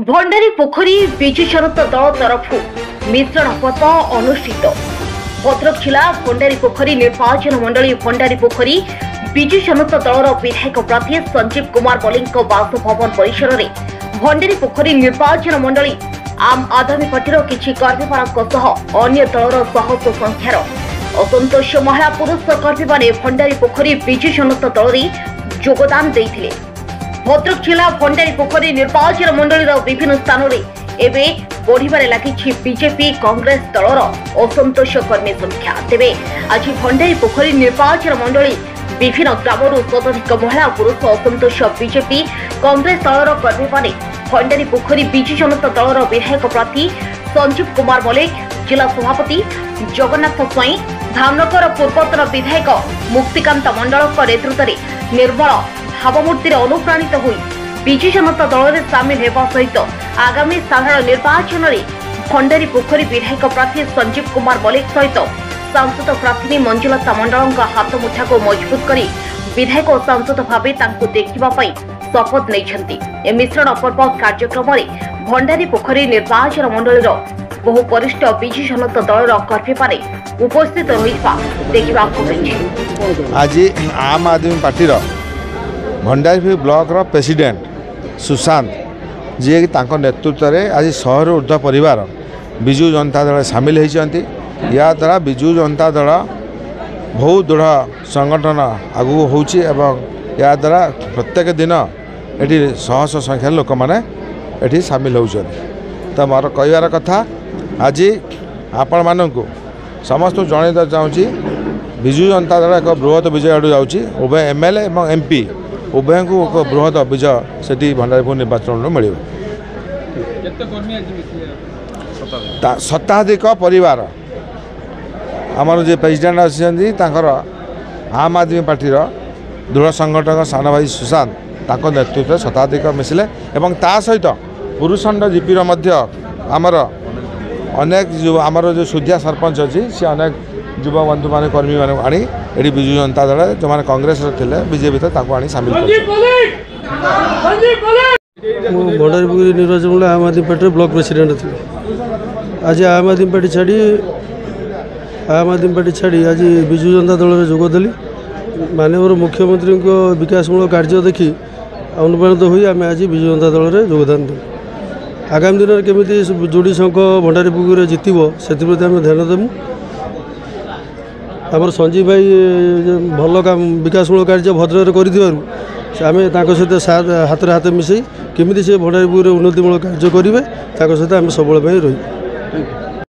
भंडारी पोखरी विजु जनता दल तरफ मिश्रण पथ अनुष्ठित। भद्रक जिला भंडारी पोखरी निर्वाचन मंडली भंडारी पोखरी विजु जनता दल विधायक प्रार्थी संजीव कुमार बलिंग बासभवन परिसर में भंडारी पोखरी निर्वाचन मंडली आम आदमी पार्टी किसी कर्मीमान अन्य दलर शह संख्यार असंतोष महिला पुरुष कर्मी मैंने भंडारी पोखरी विजु जनता दल में योगदान देते। भद्रक जिला भंडारी पोखरी निर्वाचन मंडली विभिन्न स्थान में बढ़िबारे लगी बीजेपी कांग्रेस दलर असंतोष कर्मी संख्या। तेबे आज भंडारी पोखरी निर्वाचन मंडली विभिन्न ग्रामर शताधिक महिला पुरुष असंतोष बीजेपी कांग्रेस दलर कर्मी मैंने भंडारी पोखरी विजु जनता दलर विधायक प्रार्थी संजीव कुमार मलिक, जिला सभापति जगन्नाथ स्वाई, धामनगर पूर्वतन विधायक मुक्तिकांत मंडल नेतृत्व में निर्मल भावमूर्ति अनुप्राणित हो विजु जनता दल में सामिल होगा सहित आगामी साधारण निर्वाचन में भंडारी पोखरी विधायक प्रार्थी संजीव कुमार मलिक सहित सांसद प्रार्थी मंजुलता मंडल हाथ मुठा को मजबूत कर विधायक और सांसद भाव देखा शपथ नहीं। मिश्रण पर्व कार्यक्रम में भंडारी पोखरी निर्वाचन मंडल बहु वरिष्ठ विजु जनता दल कर्मी माने उपस्थित रहिबा देखा आज आम आदमी पार्टी भंडारी ब्लॉक प्रेसिडेंट सुशांत जी नेतृत्व में आज 100 ରୁ ऊर्ध्व परिवार विजु जनता दल सामिल होती। या द्वारा विजु जनता दल बहुत दृढ़ संगठन आगू होची एवं या द्वारा प्रत्येक दिन ये शह संख्यार लोक मैंने सामिल होती। तो मोर कहबार कथा आज आपण मानू समस्त जन चाहूँगी विजु जनता दल एक बृहत विजय आड़ जाऊँगी। उभय एमएलए और एमपी उभय को एक बृहत विजय से भंडारीपुर निर्वाचन मिल शताधिक परिवार आमर जो प्रेसिडेंट अच्छी आम आदमी पार्टी दृढ़ संगठन सान भाई सुशांत नेतृत्व शताधिक मिसिले एवं ता सहित पुरुषंड जीपी आमर अनेक आमर जो सुधिया सरपंच अच्छी सी अनेक युव बंधु मान कर्मी मान आनी ये विजु जनता दल जो मैंने कांग्रेस थे बीजेपी आनी सामिल भंडारी पोखरी निर्वाचन आम आदमी पार्टी ब्लॉक प्रेसिडेंट थे। आज आम आदमी पार्टी छाड़ी आज विजु जनता दल में जोगदेली। माननीय मुख्यमंत्री विकासमूलक कार्य देखी अनुप्राणित हुई आम आज विजु जनता दल में योगदान दें। आगामी दिन में केमी जोड़ी संख भंडारी पोखरी जितब से आम ध्यान देमु। आम संजीव भाई भल काम विकासमूलक कार्य भद्रक कर सहित हाथ हाथ मिसई केमी से भंडारी पोखरी उन्नतिमूलक कार्य करेंगे सहित आम सब रही।